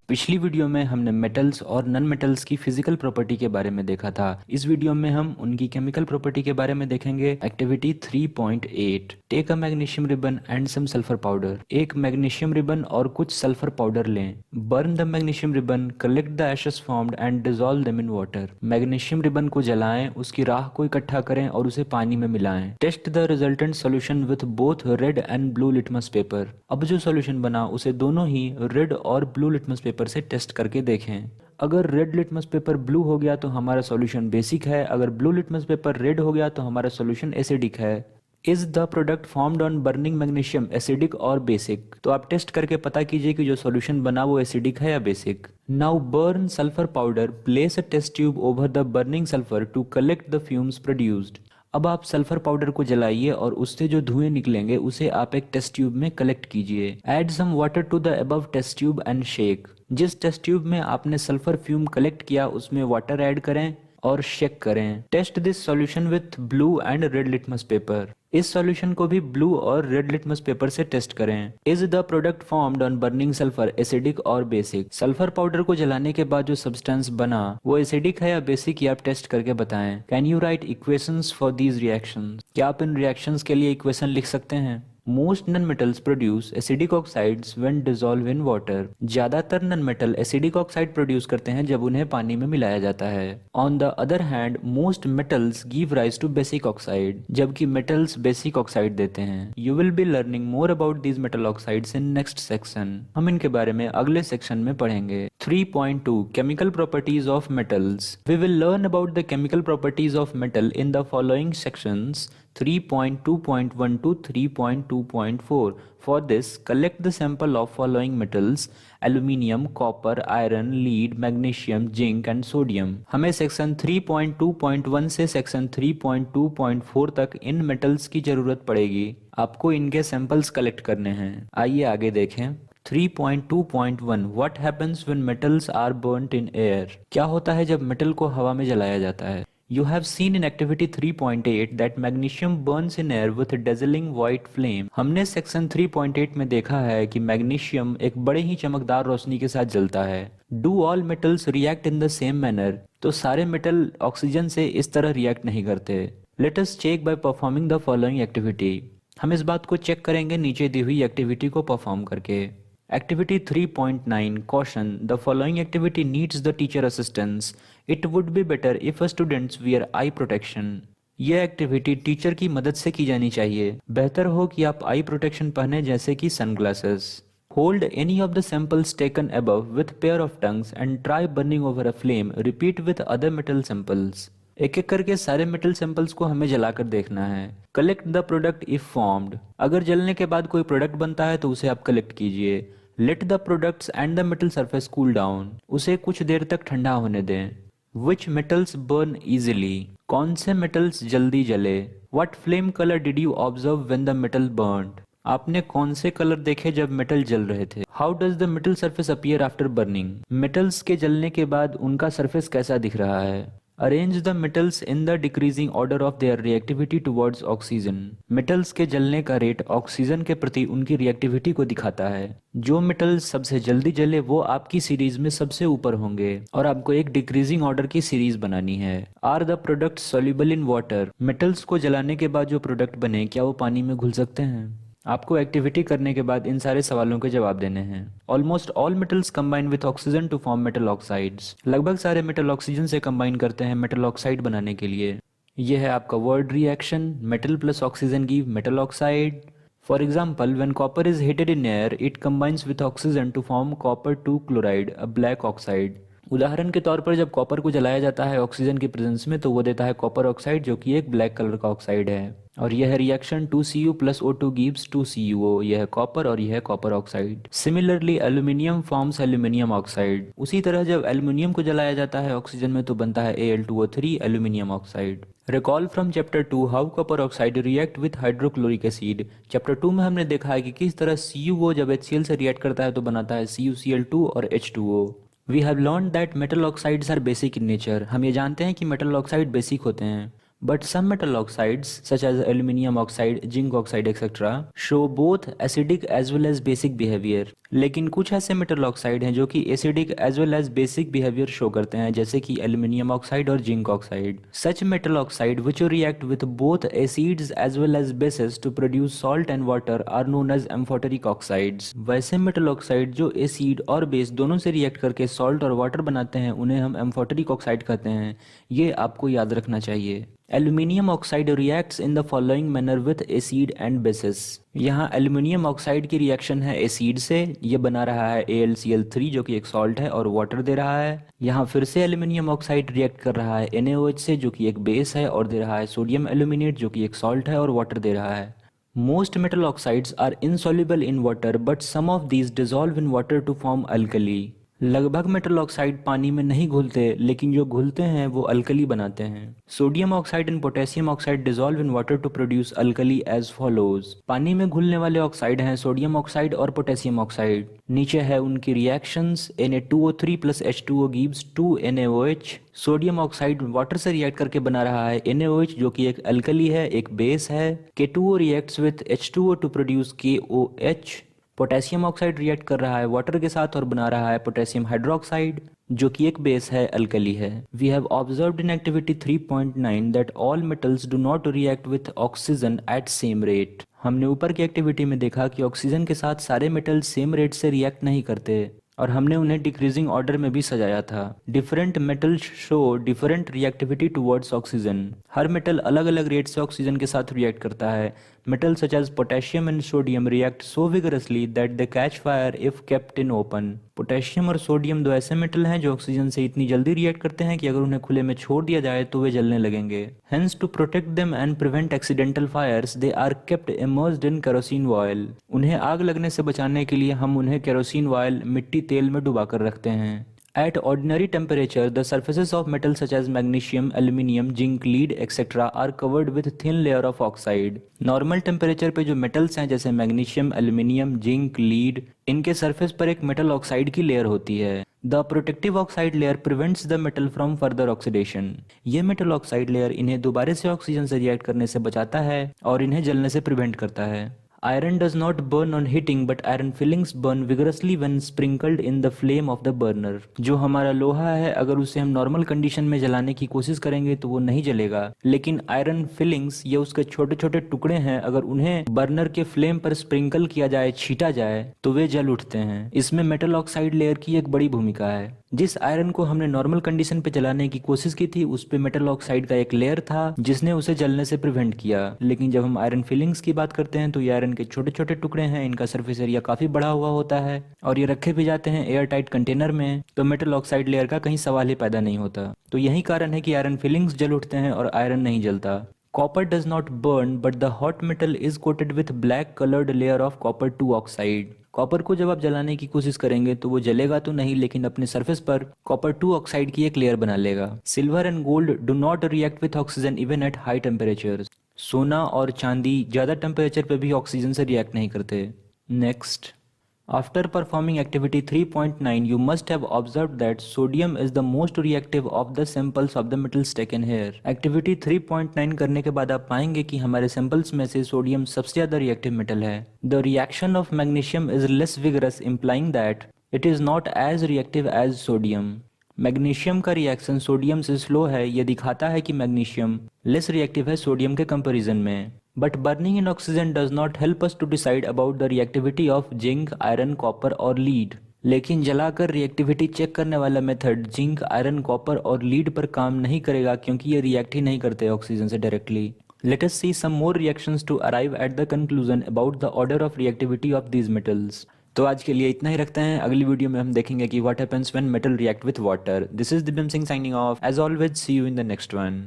पिछली वीडियो में हमने मेटल्स और नॉन मेटल्स की फिजिकल प्रॉपर्टी के बारे में देखा था। इस वीडियो में हम उनकी केमिकल प्रॉपर्टी के बारे में देखेंगे। Activity 3.8, take a magnesium ribbon and some sulphur powder. एक मैग्नीशियम रिबन और कुछ सल्फर पाउडर लें। Burn the magnesium ribbon, collect the ashes formed and dissolve them in water. Magnesium ribbon को जलाएं, उसकी राख को इकट्ठा करें और उसे पानी में मिलाएं। Test the resultant solution with both red and blue litmus paper. अब जो सोल्यूशन बना उसे दोनों ही रेड और ब्लू लिटमस पेपर से टेस्ट करके देखें। अगर रेड लिटमस पेपर ब्लू हो गया तो हमारा सॉल्यूशन बेसिक है, अगर ब्लू लिटमस पेपर रेड हो गया तो हमारा सॉल्यूशन एसिडिक है। Is the product formed on burning magnesium acidic और बेसिक? तो आप टेस्ट करके पता कीजिए कि जो सॉल्यूशन बना वो एसिडिक है या basic. Now burn sulphur powder, place a test tube over the burning sulphur to collect the fumes produced. अब आप सल्फर पाउडर को जलाइए और उससे जो धुएं निकलेंगे उसे आप एक टेस्ट ट्यूब में कलेक्ट कीजिए। Add some water to the above test tube and shake. जिस टेस्ट ट्यूब में आपने सल्फर फ्यूम कलेक्ट किया उसमें वाटर ऐड करें और शेक करें। Test this solution with blue and red litmus paper. इस सॉल्यूशन को भी ब्लू और रेड लिटमस पेपर से टेस्ट करें। Is the product formed on burning sulphur acidic और बेसिक? सल्फर पाउडर को जलाने के बाद जो सब्सटेंस बना वो एसिडिक है या बेसिक, ये आप टेस्ट करके बताएं। Can you right equations for these reactions? क्या आप इन रिएक्शंस के लिए इक्वेशन लिख सकते हैं? Most non metals produce acidic oxides when dissolve in water. ज्यादातर non metal acidic oxide produce करते हैं जब उन्हें पानी में मिलाया जाता है। On the other hand most metals give rise to basic oxide, जबकि मेटल्स बेसिक ऑक्साइड देते हैं। You will be learning more about these metal oxides in next section. हम इनके बारे में अगले सेक्शन में पढ़ेंगे। 3.2 chemical properties of metals. We will learn about the chemical properties of metal in the following sections 3.2.1 to 3.2.4. For this, collect the sample of following metals: aluminium, copper, iron, lead, magnesium, zinc and sodium। हमें section 3.2.1 से section 3.2.4 तक इन metals की जरूरत पड़ेगी। आपको इनके samples collect करने हैं। आइए आगे देखें। 3.2.1 What happens when metals are burnt in air? क्या होता है जब मेटल को हवा में जलाया जाता है? You have seen in activity 3.8 that magnesium burns in air with a dazzling white flame। हमने सेक्शन 3.8 में देखा है कि मैग्नीशियम एक बड़े ही चमकदार रोशनी के साथ जलता है। Do all metals react in the same manner? तो सारे मेटल ऑक्सीजन से इस तरह रिएक्ट नहीं करते। Let us check by performing the following activity। हम इस बात को चेक करेंगे नीचे दी हुई एक्टिविटी को परफॉर्म करके। Activity 3.9 Caution: The following activity needs the teacher assistance. It would be better if a students wear eye protection। यह एक्टिविटी टीचर की मदद से की जानी चाहिए। बेहतर हो कि आप आई प्रोटेक्शन पहने जैसे कि sunglasses. Hold any of the samples taken above with pair of tongues and try burning over a flame. Repeat with other metal samples। एक एक करके सारे मेटल सैंपल्स को हमें जलाकर देखना है। Collect the product if formed. अगर जलने के बाद कोई प्रोडक्ट बनता है तो उसे आप कलेक्ट कीजिए। Let the products and the metal surface cool down. उसे कुछ देर तक ठंडा होने दें। विच मेटल्स बर्न इजिली? कौन से मेटल्स जल्दी जले? What flame colour did you observe when the metal burned? आपने कौन से कलर देखे जब मेटल जल रहे थे? How does the metal surface appear after burning? Metals के जलने के बाद उनका सरफेस कैसा दिख रहा है? Arrange the metals in the decreasing order of their reactivity towards oxygen. Metals के जलने का रेट ऑक्सीजन के प्रति उनकी रिएक्टिविटी को दिखाता है। जो मेटल्स सबसे जल्दी जले वो आपकी सीरीज में सबसे ऊपर होंगे और आपको एक डिक्रीजिंग ऑर्डर की सीरीज बनानी है। Are the product soluble in water? Metals को जलाने के बाद जो प्रोडक्ट बने क्या वो पानी में घुल सकते हैं? आपको एक्टिविटी करने के बाद इन सारे सवालों के जवाब देने हैं। Almost all metals combine with oxygen to form metal oxides. लगभग सारे मेटल ऑक्सीजन से कंबाइन करते हैं मेटल ऑक्साइड बनाने के लिए। यह है आपका word reaction. Metal plus oxygen give metal oxide. For example, when copper is heated in air it combines with oxygen to form copper 2 chloride, a black oxide. उदाहरण के तौर पर जब कॉपर को जलाया जाता है ऑक्सीजन की प्रेजेंस में तो वो देता है कॉपर ऑक्साइड जो कि एक ब्लैक कलर का ऑक्साइड है। और यह reaction 2Cu plus O2 gives 2CuO। यह है कॉपर और यह है copper oxide. Similarly aluminium forms aluminium oxide. उसी तरह जब एल्यूमिनियम को जलाया जाता है ऑक्सीजन में तो बनता है Al2O3 aluminium oxide. Recall from chapter 2 how copper oxide react with hydrochloric acid. Chapter 2 में हमने देखा है कि किस तरह CuO जब HCl से रिएक्ट करता है तो बनाता है CuCl2 और H2O। We have learn that metal oxides are basic in nature. हम ये जानते हैं कि मेटल ऑक्साइड बेसिक होते हैं। But some metal oxides, such as aluminum oxide, zinc oxide, etc., show both acidic as well as basic behavior. लेकिन कुछ ऐसे मेटल ऑक्साइड हैं जो कि acidic as well as basic behaviour show करते हैं, जैसे कि एल्यूमिनियम ऑक्साइड और zinc oxide. Such metal oxide which react with both acids as well as bases to produce salt and water are known as amphoteric oxides. वैसे metal oxide जो acid और base दोनों से रिएक्ट करके salt और water बनाते हैं उन्हें हम एम्फोटेरिक ऑक्साइड कहते हैं. ये आपको याद रखना चाहिए. Aluminium oxide reacts in the following manner with acid and bases. यहाँ एल्यूमिनियम ऑक्साइड की रिएक्शन है एसिड से, ये बना रहा है AlCl3 जो कि एक सॉल्ट है और वाटर दे रहा है. यहाँ फिर से एल्यूमिनियम ऑक्साइड रिएक्ट कर रहा है NaOH से जो कि एक बेस है और दे रहा है सोडियम एल्यूमिनेट जो कि एक सॉल्ट है और वाटर दे रहा है. Most metal oxides are insoluble in water, but some of these dissolve in water to form alkali. लगभग मेटल ऑक्साइड पानी में नहीं घुलते, लेकिन जो घुलते हैं वो अल्कली बनाते हैं. Sodium oxide and potassium oxide dissolve in water to produce alkali as follows. पानी में घुलने वाले ऑक्साइड हैं सोडियम ऑक्साइड और पोटेशियम ऑक्साइड. नीचे है उनकी reactions. Na2O3 plus H2O gives 2 NaOH. Sodium oxide water से रिएक्ट करके बना रहा है NaOH जो कि एक अल्कली है, एक बेस है. K2O reacts with H2O to produce KOH. Potassium oxide react कर रहा है वाटर के साथ और बना रहा है पोटेशियम हाइड्रोक्साइड जो कि एक बेस है, अल्कली है. We have observed in activity 3.9 that all metals do not react with oxygen at same rate. हमने ऊपर की एक्टिविटी में देखा कि ऑक्सीजन के साथ सारे मेटल सेम रेट से रिएक्ट नहीं करते और हमने उन्हें डिक्रीजिंग ऑर्डर में भी सजाया था. Different metals show different reactivity towards oxygen. हर मेटल अलग अलग रेट से ऑक्सीजन के साथ रिएक्ट करता है. Metal such as potassium and sodium react so vigorously that they catch fire if kept in open. Potassium और सोडियम दो ऐसे मेटल हैं जो ऑक्सीजन से इतनी जल्दी रिएक्ट करते हैं कि अगर उन्हें खुले में छोड़ दिया जाए तो वे जलने लगेंगे. Hence to protect them and prevent accidental fires they are kept immersed in kerosene oil. उन्हें आग लगने से बचाने के लिए हम उन्हें केरोसिन ऑयल मिट्टी तेल में डुबाकर रखते हैं. At ordinary temperature, the surfaces of metals such as magnesium, aluminium, zinc, lead, etc. are covered with thin layer of oxide. Normal temperature पे जो मेटल्स हैं जैसे मैग्नीशियम, एल्यूमिनियम, जिंक, लीड, इनके सरफेस पर एक मेटल ऑक्साइड की layer होती है. The protective oxide layer prevents the metal from further oxidation. ये मेटल ऑक्साइड लेयर इन्हें दोबारा से ऑक्सीजन से रिएक्ट करने से बचाता है और इन्हें जलने से प्रिवेंट करता है. Iron does not burn on heating, but iron fillings burn vigorously when sprinkled in the flame of the burner. जो हमारा लोहा है अगर उसे हम नॉर्मल कंडीशन में जलाने की कोशिश करेंगे तो वो नहीं जलेगा, लेकिन आयरन फिलिंग्स ये उसके छोटे छोटे टुकड़े हैं, अगर उन्हें बर्नर के फ्लेम पर स्प्रिंकल किया जाए, छीटा जाए तो वे जल उठते हैं. इसमें मेटल ऑक्साइड लेयर की एक बड़ी भूमिका है. जिस आयरन को हमने नॉर्मल कंडीशन पे जलाने की कोशिश की थी उस पे मेटल ऑक्साइड का एक लेयर था जिसने उसे जलने से प्रिवेंट किया. लेकिन जब हम आयरन फिलिंग्स की बात करते हैं तो ये आयरन के छोटे छोटे टुकड़े हैं, इनका सरफेस एरिया काफी बड़ा हुआ होता है और ये रखे भी जाते हैं एयर टाइट कंटेनर में, तो मेटल ऑक्साइड लेयर का कहीं सवाल ही पैदा नहीं होता. तो यही कारण है कि आयरन फिलिंग्स जल उठते हैं और आयरन नहीं जलता. Copper does not burn, but the hot metal is coated with black colored layer of copper 2 oxide. Copper को जब आप जलाने की कोशिश करेंगे तो वो जलेगा तो नहीं, लेकिन अपने सरफेस पर कॉपर 2 ऑक्साइड की एक लेयर बना लेगा. Silver and gold do not react with oxygen even at high temperatures. सोना और चांदी ज्यादा टेम्परेचर पे भी ऑक्सीजन से रिएक्ट नहीं करते. Next, after performing activity 3.9 you must have observed that sodium is the most reactive of the samples of the metals taken here. Activity 3.9 करने के बाद आप पाएंगे कि हमारे सैंपल्स में से सोडियम सबसे ज्यादा रिएक्टिव मेटल है. The reaction of magnesium is less vigorous, implying that it is not as reactive as sodium. Magnesium का रिएक्शन सोडियम से स्लो है, ये दिखाता है कि मैग्नीशियम लेस रिएक्टिव है सोडियम के कंपैरिजन में. But burning in oxygen does not help us to decide about the reactivity of zinc, iron, copper और lead. लेकिन जलाकर रिएक्टिविटी चेक करने वाला मेथड जिंक, आयरन, कॉपर और लीड पर काम नहीं करेगा क्योंकि ये रिएक्ट ही नहीं करते ऑक्सीजन से directly. Let us see some more reactions to arrive at the conclusion about the order of reactivity of these metals. तो आज के लिए इतना ही रखते हैं. अगली वीडियो में हम देखेंगे कि what happens when metal react with water. This is Dibyam Singh signing off. As always, see you in the next one.